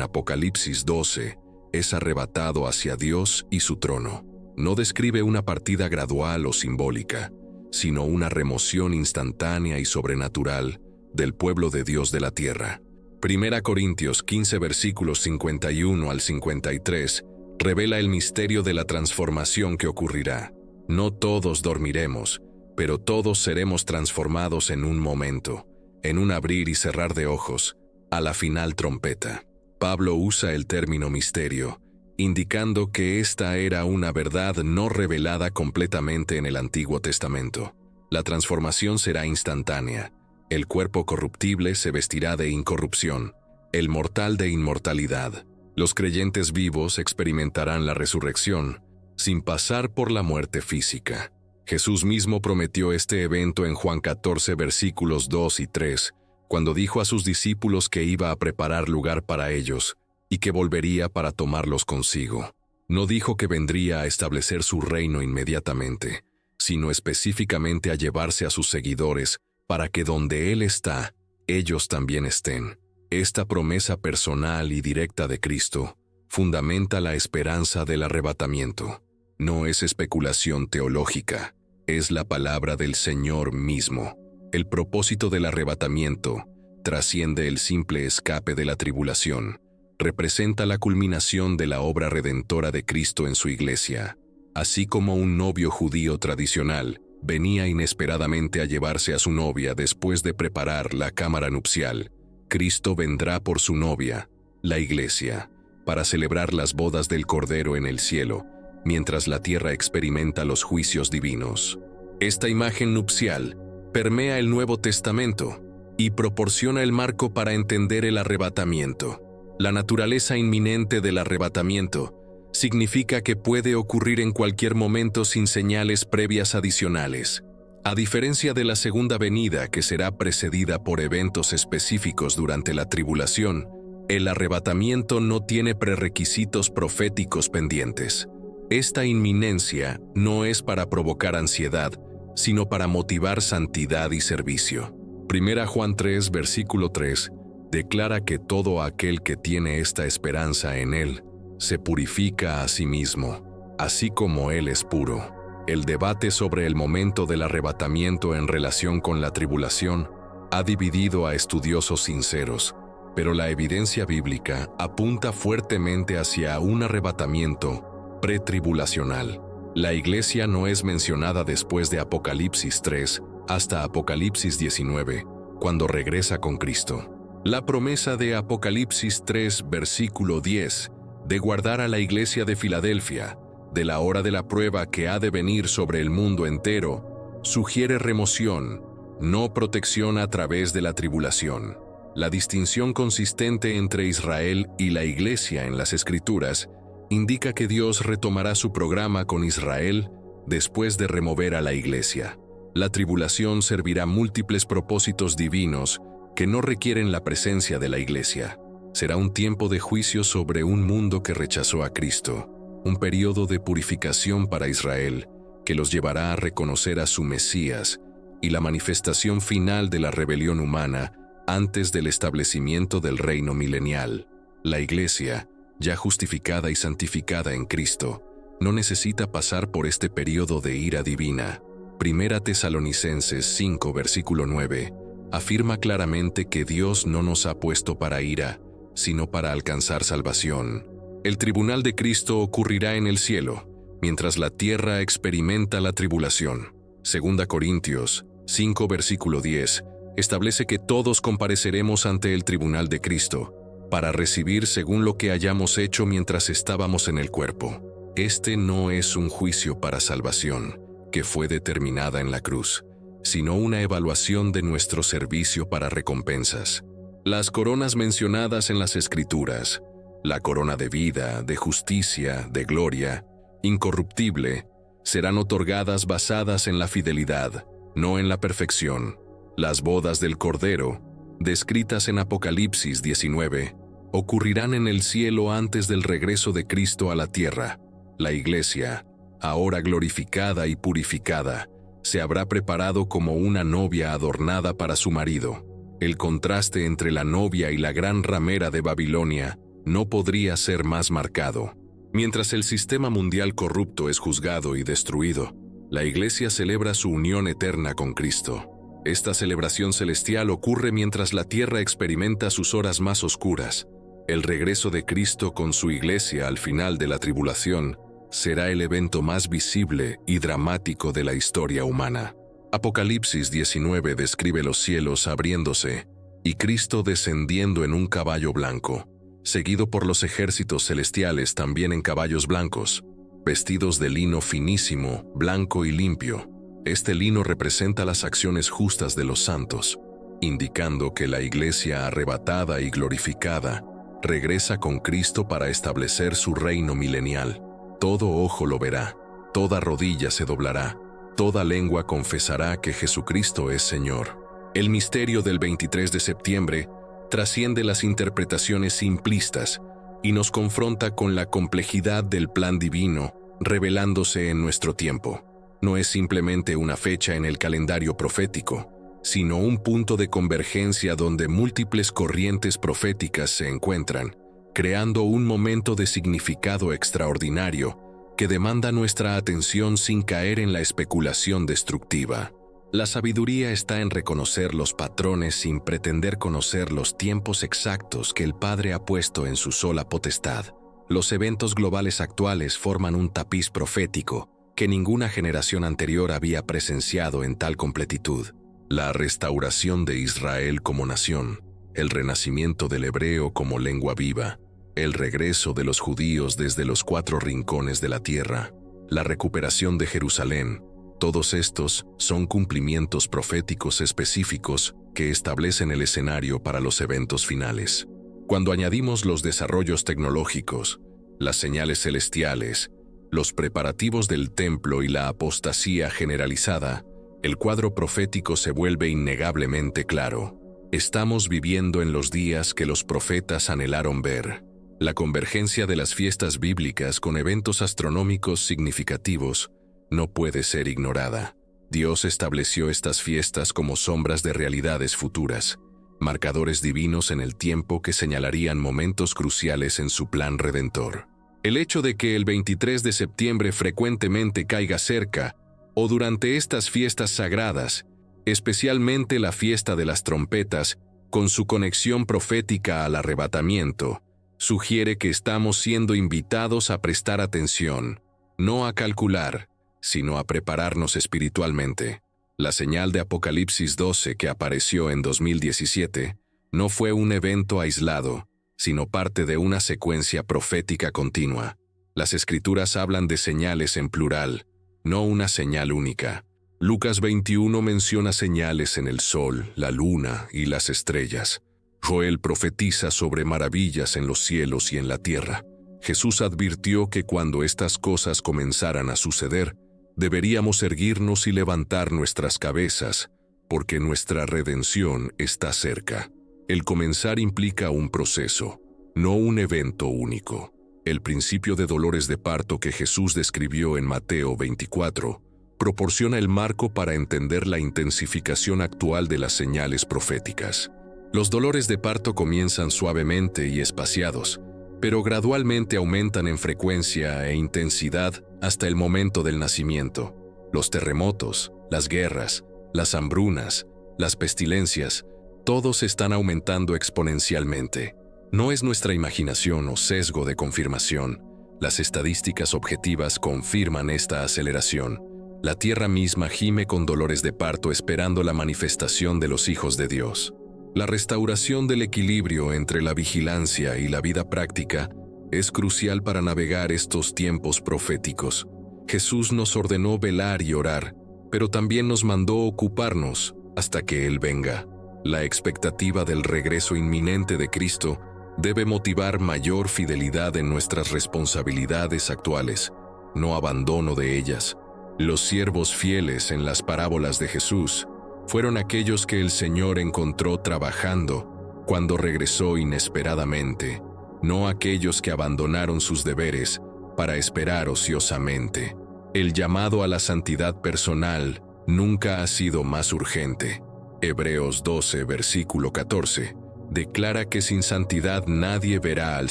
Apocalipsis 12 es arrebatado hacia Dios y su trono. No describe una partida gradual o simbólica, sino una remoción instantánea y sobrenatural del pueblo de Dios de la tierra. 1 Corintios 15 versículos 51 al 53 revela el misterio de la transformación que ocurrirá. No todos dormiremos, pero todos seremos transformados en un momento, en un abrir y cerrar de ojos, a la final trompeta. Pablo usa el término misterio, indicando que esta era una verdad no revelada completamente en el Antiguo Testamento. La transformación será instantánea. El cuerpo corruptible se vestirá de incorrupción, el mortal de inmortalidad. Los creyentes vivos experimentarán la resurrección, sin pasar por la muerte física. Jesús mismo prometió este evento en Juan 14 versículos 2 y 3, cuando dijo a sus discípulos que iba a preparar lugar para ellos y que volvería para tomarlos consigo. No dijo que vendría a establecer su reino inmediatamente, sino específicamente a llevarse a sus seguidores para que donde Él está, ellos también estén. Esta promesa personal y directa de Cristo fundamenta la esperanza del arrebatamiento. No es especulación teológica, es la palabra del Señor mismo. El propósito del arrebatamiento trasciende el simple escape de la tribulación. Representa la culminación de la obra redentora de Cristo en su iglesia. Así como un novio judío tradicional venía inesperadamente a llevarse a su novia después de preparar la cámara nupcial, Cristo vendrá por su novia, la iglesia, para celebrar las bodas del Cordero en el cielo, mientras la tierra experimenta los juicios divinos. Esta imagen nupcial permea el Nuevo Testamento y proporciona el marco para entender el arrebatamiento. La naturaleza inminente del arrebatamiento significa que puede ocurrir en cualquier momento sin señales previas adicionales. A diferencia de la segunda venida, que será precedida por eventos específicos durante la tribulación, el arrebatamiento no tiene prerequisitos proféticos pendientes. Esta inminencia no es para provocar ansiedad, sino para motivar santidad y servicio. 1 Juan 3, versículo 3, declara que todo aquel que tiene esta esperanza en Él se purifica a sí mismo, así como Él es puro. El debate sobre el momento del arrebatamiento en relación con la tribulación ha dividido a estudiosos sinceros, pero la evidencia bíblica apunta fuertemente hacia un arrebatamiento pretribulacional. La iglesia no es mencionada después de Apocalipsis 3 hasta Apocalipsis 19, cuando regresa con Cristo. La promesa de Apocalipsis 3, versículo 10, de guardar a la iglesia de Filadelfia de la hora de la prueba que ha de venir sobre el mundo entero, sugiere remoción, no protección a través de la tribulación. La distinción consistente entre Israel y la iglesia en las Escrituras indica que Dios retomará su programa con Israel después de remover a la iglesia. La tribulación servirá múltiples propósitos divinos que no requieren la presencia de la iglesia. Será un tiempo de juicio sobre un mundo que rechazó a Cristo, un periodo de purificación para Israel que los llevará a reconocer a su Mesías y la manifestación final de la rebelión humana antes del establecimiento del reino milenial. La iglesia, ya justificada y santificada en Cristo, no necesita pasar por este periodo de ira divina. 1 Tesalonicenses 5, versículo 9, afirma claramente que Dios no nos ha puesto para ira, sino para alcanzar salvación. El tribunal de Cristo ocurrirá en el cielo, mientras la tierra experimenta la tribulación. 2 Corintios 5, versículo 10, establece que todos compareceremos ante el tribunal de Cristo, para recibir según lo que hayamos hecho mientras estábamos en el cuerpo. Este no es un juicio para salvación, que fue determinada en la cruz, sino una evaluación de nuestro servicio para recompensas. Las coronas mencionadas en las Escrituras, la corona de vida, de justicia, de gloria, incorruptible, serán otorgadas basadas en la fidelidad, no en la perfección. Las bodas del Cordero, descritas en Apocalipsis 19, ocurrirán en el cielo antes del regreso de Cristo a la tierra. La Iglesia, ahora glorificada y purificada, se habrá preparado como una novia adornada para su marido. El contraste entre la novia y la gran ramera de Babilonia no podría ser más marcado. Mientras el sistema mundial corrupto es juzgado y destruido, la Iglesia celebra su unión eterna con Cristo. Esta celebración celestial ocurre mientras la tierra experimenta sus horas más oscuras. El regreso de Cristo con su Iglesia al final de la tribulación será el evento más visible y dramático de la historia humana. Apocalipsis 19 describe los cielos abriéndose y Cristo descendiendo en un caballo blanco, seguido por los ejércitos celestiales también en caballos blancos, vestidos de lino finísimo, blanco y limpio. Este lino representa las acciones justas de los santos, indicando que la Iglesia arrebatada y glorificada regresa con Cristo para establecer su reino milenial. Todo ojo lo verá, toda rodilla se doblará, toda lengua confesará que Jesucristo es Señor. El misterio del 23 de septiembre trasciende las interpretaciones simplistas y nos confronta con la complejidad del plan divino revelándose en nuestro tiempo. No es simplemente una fecha en el calendario profético, sino un punto de convergencia donde múltiples corrientes proféticas se encuentran, creando un momento de significado extraordinario que demanda nuestra atención sin caer en la especulación destructiva. La sabiduría está en reconocer los patrones sin pretender conocer los tiempos exactos que el Padre ha puesto en su sola potestad. Los eventos globales actuales forman un tapiz profético que ninguna generación anterior había presenciado en tal completitud. La restauración de Israel como nación, el renacimiento del hebreo como lengua viva, el regreso de los judíos desde los 4 rincones de la tierra, la recuperación de Jerusalén, todos estos son cumplimientos proféticos específicos que establecen el escenario para los eventos finales. Cuando añadimos los desarrollos tecnológicos, las señales celestiales, los preparativos del templo y la apostasía generalizada, el cuadro profético se vuelve innegablemente claro. Estamos viviendo en los días que los profetas anhelaron ver. La convergencia de las fiestas bíblicas con eventos astronómicos significativos no puede ser ignorada. Dios estableció estas fiestas como sombras de realidades futuras, marcadores divinos en el tiempo que señalarían momentos cruciales en su plan redentor. El hecho de que el 23 de septiembre frecuentemente caiga cerca o durante estas fiestas sagradas, especialmente la fiesta de las trompetas, con su conexión profética al arrebatamiento, sugiere que estamos siendo invitados a prestar atención, no a calcular, sino a prepararnos espiritualmente. La señal de Apocalipsis 12 que apareció en 2017 no fue un evento aislado, sino parte de una secuencia profética continua. Las Escrituras hablan de señales en plural, no una señal única. Lucas 21 menciona señales en el sol, la luna y las estrellas. Joel profetiza sobre maravillas en los cielos y en la tierra. Jesús advirtió que cuando estas cosas comenzaran a suceder, deberíamos erguirnos y levantar nuestras cabezas, porque nuestra redención está cerca. El comenzar implica un proceso, no un evento único. El principio de dolores de parto que Jesús describió en Mateo 24 proporciona el marco para entender la intensificación actual de las señales proféticas. Los dolores de parto comienzan suavemente y espaciados, pero gradualmente aumentan en frecuencia e intensidad hasta el momento del nacimiento. Los terremotos, las guerras, las hambrunas, las pestilencias, todos están aumentando exponencialmente. No es nuestra imaginación o sesgo de confirmación. Las estadísticas objetivas confirman esta aceleración. La tierra misma gime con dolores de parto esperando la manifestación de los hijos de Dios. La restauración del equilibrio entre la vigilancia y la vida práctica es crucial para navegar estos tiempos proféticos. Jesús nos ordenó velar y orar, pero también nos mandó ocuparnos hasta que Él venga. La expectativa del regreso inminente de Cristo debe motivar mayor fidelidad en nuestras responsabilidades actuales, no abandono de ellas. Los siervos fieles en las parábolas de Jesús fueron aquellos que el Señor encontró trabajando cuando regresó inesperadamente, no aquellos que abandonaron sus deberes para esperar ociosamente. El llamado a la santidad personal nunca ha sido más urgente. Hebreos 12, versículo 14, declara que sin santidad nadie verá al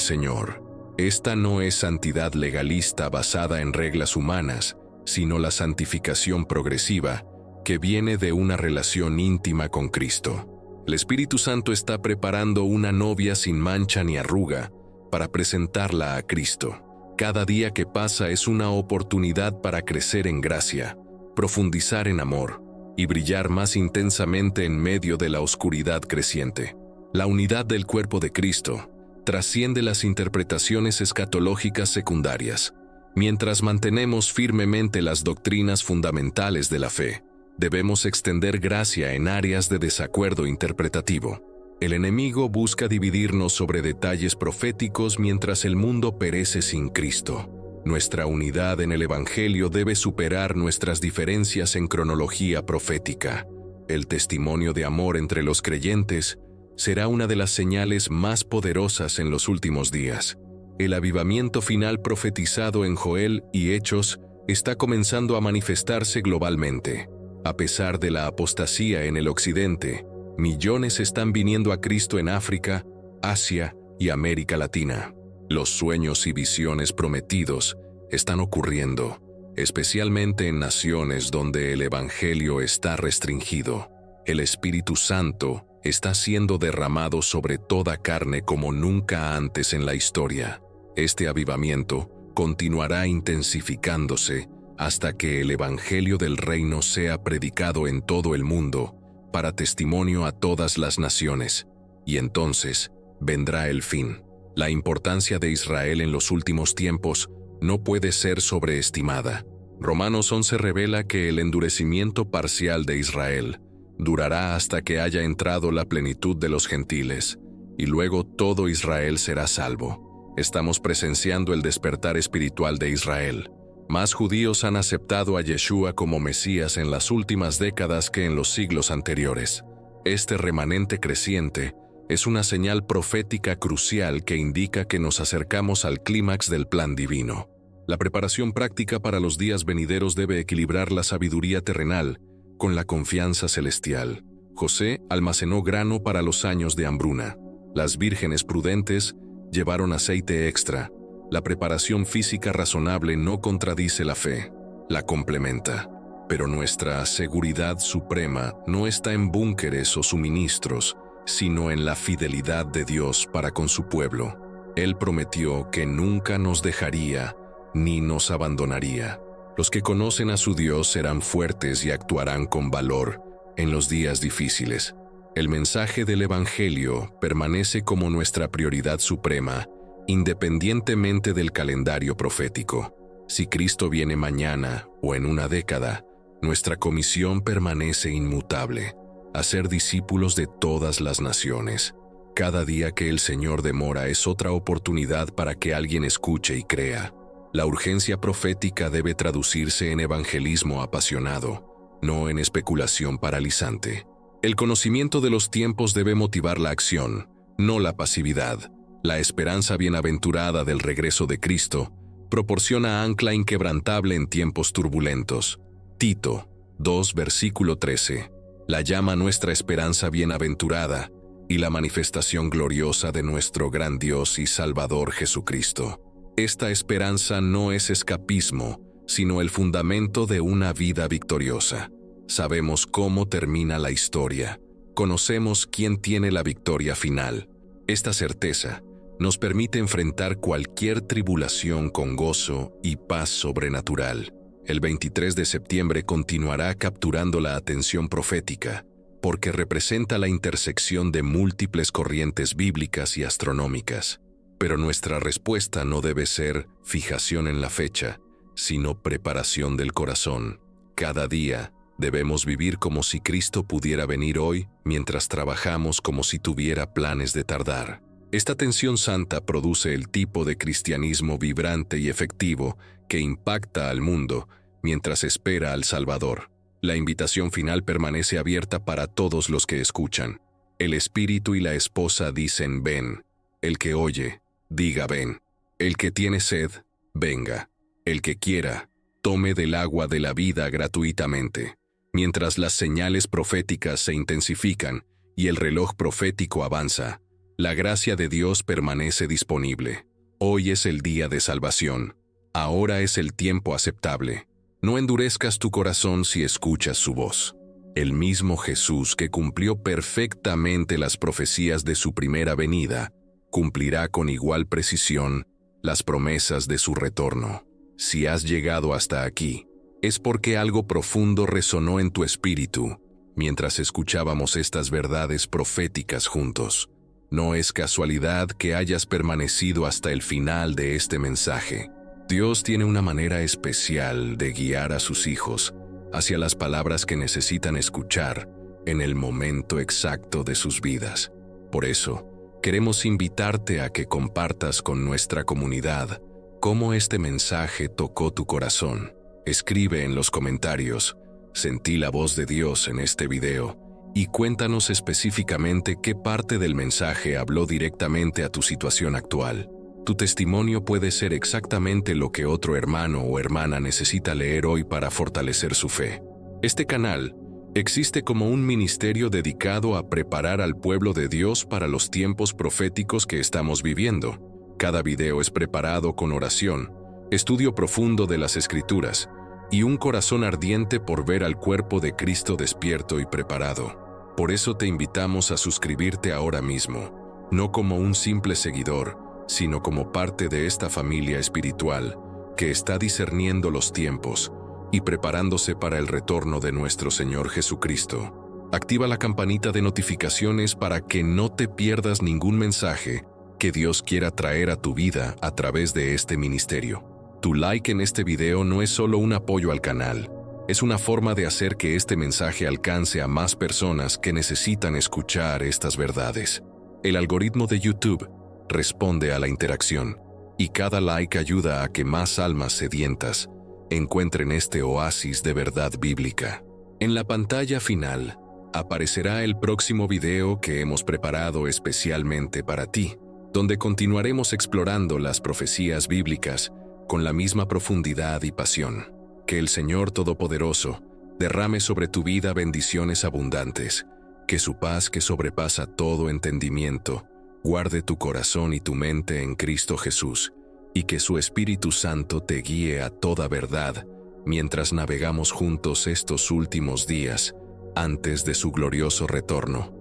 Señor. Esta no es santidad legalista basada en reglas humanas, sino la santificación progresiva que viene de una relación íntima con Cristo. El Espíritu Santo está preparando una novia sin mancha ni arruga para presentarla a Cristo. Cada día que pasa es una oportunidad para crecer en gracia, profundizar en amor y brillar más intensamente en medio de la oscuridad creciente. La unidad del cuerpo de Cristo trasciende las interpretaciones escatológicas secundarias. Mientras mantenemos firmemente las doctrinas fundamentales de la fe, debemos extender gracia en áreas de desacuerdo interpretativo. El enemigo busca dividirnos sobre detalles proféticos mientras el mundo perece sin Cristo. Nuestra unidad en el Evangelio debe superar nuestras diferencias en cronología profética. El testimonio de amor entre los creyentes será una de las señales más poderosas en los últimos días. El avivamiento final profetizado en Joel y Hechos está comenzando a manifestarse globalmente. A pesar de la apostasía en el occidente, millones están viniendo a Cristo en África, Asia y América Latina. Los sueños y visiones prometidos están ocurriendo, especialmente en naciones donde el Evangelio está restringido. El Espíritu Santo está siendo derramado sobre toda carne como nunca antes en la historia. Este avivamiento continuará intensificándose hasta que el Evangelio del Reino sea predicado en todo el mundo para testimonio a todas las naciones, y entonces vendrá el fin. La importancia de Israel en los últimos tiempos no puede ser sobreestimada. Romanos 11 revela que el endurecimiento parcial de Israel durará hasta que haya entrado la plenitud de los gentiles, y luego todo Israel será salvo. Estamos presenciando el despertar espiritual de Israel. Más judíos han aceptado a Yeshua como Mesías en las últimas décadas que en los siglos anteriores. Este remanente creciente es una señal profética crucial que indica que nos acercamos al clímax del plan divino. La preparación práctica para los días venideros debe equilibrar la sabiduría terrenal con la confianza celestial. José almacenó grano para los años de hambruna. Las vírgenes prudentes llevaron aceite extra. La preparación física razonable no contradice la fe, la complementa. Pero nuestra seguridad suprema no está en búnkeres o suministros, sino en la fidelidad de Dios para con su pueblo. Él prometió que nunca nos dejaría ni nos abandonaría. Los que conocen a su Dios serán fuertes y actuarán con valor en los días difíciles. El mensaje del Evangelio permanece como nuestra prioridad suprema, independientemente del calendario profético. Si Cristo viene mañana o en una década, nuestra comisión permanece inmutable: hacer discípulos de todas las naciones. Cada día que el Señor demora es otra oportunidad para que alguien escuche y crea. La urgencia profética debe traducirse en evangelismo apasionado, no en especulación paralizante. El conocimiento de los tiempos debe motivar la acción, no la pasividad. La esperanza bienaventurada del regreso de Cristo proporciona ancla inquebrantable en tiempos turbulentos. Tito 2, versículo 13. La llama nuestra esperanza bienaventurada y la manifestación gloriosa de nuestro gran Dios y Salvador Jesucristo. Esta esperanza no es escapismo, sino el fundamento de una vida victoriosa. Sabemos cómo termina la historia. Conocemos quién tiene la victoria final. Esta certeza nos permite enfrentar cualquier tribulación con gozo y paz sobrenatural. El 23 de septiembre continuará capturando la atención profética, porque representa la intersección de múltiples corrientes bíblicas y astronómicas. Pero nuestra respuesta no debe ser fijación en la fecha, sino preparación del corazón. Cada día debemos vivir como si Cristo pudiera venir hoy, mientras trabajamos como si tuviera planes de tardar. Esta tensión santa produce el tipo de cristianismo vibrante y efectivo que impacta al mundo mientras espera al Salvador. La invitación final permanece abierta para todos los que escuchan. El espíritu y la esposa dicen ven. El que oye, diga ven. El que tiene sed, venga. El que quiera, tome del agua de la vida gratuitamente. Mientras las señales proféticas se intensifican y el reloj profético avanza, la gracia de Dios permanece disponible. Hoy es el día de salvación. Ahora es el tiempo aceptable. No endurezcas tu corazón si escuchas su voz. El mismo Jesús que cumplió perfectamente las profecías de su primera venida, cumplirá con igual precisión las promesas de su retorno. Si has llegado hasta aquí, es porque algo profundo resonó en tu espíritu mientras escuchábamos estas verdades proféticas juntos. No es casualidad que hayas permanecido hasta el final de este mensaje. Dios tiene una manera especial de guiar a sus hijos hacia las palabras que necesitan escuchar en el momento exacto de sus vidas. Por eso, queremos invitarte a que compartas con nuestra comunidad cómo este mensaje tocó tu corazón. Escribe en los comentarios, sentí la voz de Dios en este video, y cuéntanos específicamente qué parte del mensaje habló directamente a tu situación actual. Tu testimonio puede ser exactamente lo que otro hermano o hermana necesita leer hoy para fortalecer su fe. Este canal existe como un ministerio dedicado a preparar al pueblo de Dios para los tiempos proféticos que estamos viviendo. Cada video es preparado con oración, estudio profundo de las Escrituras y un corazón ardiente por ver al cuerpo de Cristo despierto y preparado. Por eso te invitamos a suscribirte ahora mismo, no como un simple seguidor, sino como parte de esta familia espiritual que está discerniendo los tiempos y preparándose para el retorno de nuestro Señor Jesucristo. Activa la campanita de notificaciones para que no te pierdas ningún mensaje que Dios quiera traer a tu vida a través de este ministerio. Tu like en este video no es solo un apoyo al canal, es una forma de hacer que este mensaje alcance a más personas que necesitan escuchar estas verdades. El algoritmo de YouTube responde a la interacción, y cada like ayuda a que más almas sedientas encuentren este oasis de verdad bíblica. En la pantalla final aparecerá el próximo video que hemos preparado especialmente para ti, donde continuaremos explorando las profecías bíblicas con la misma profundidad y pasión. Que el Señor Todopoderoso derrame sobre tu vida bendiciones abundantes, que su paz que sobrepasa todo entendimiento guarde tu corazón y tu mente en Cristo Jesús, y que su Espíritu Santo te guíe a toda verdad mientras navegamos juntos estos últimos días antes de su glorioso retorno.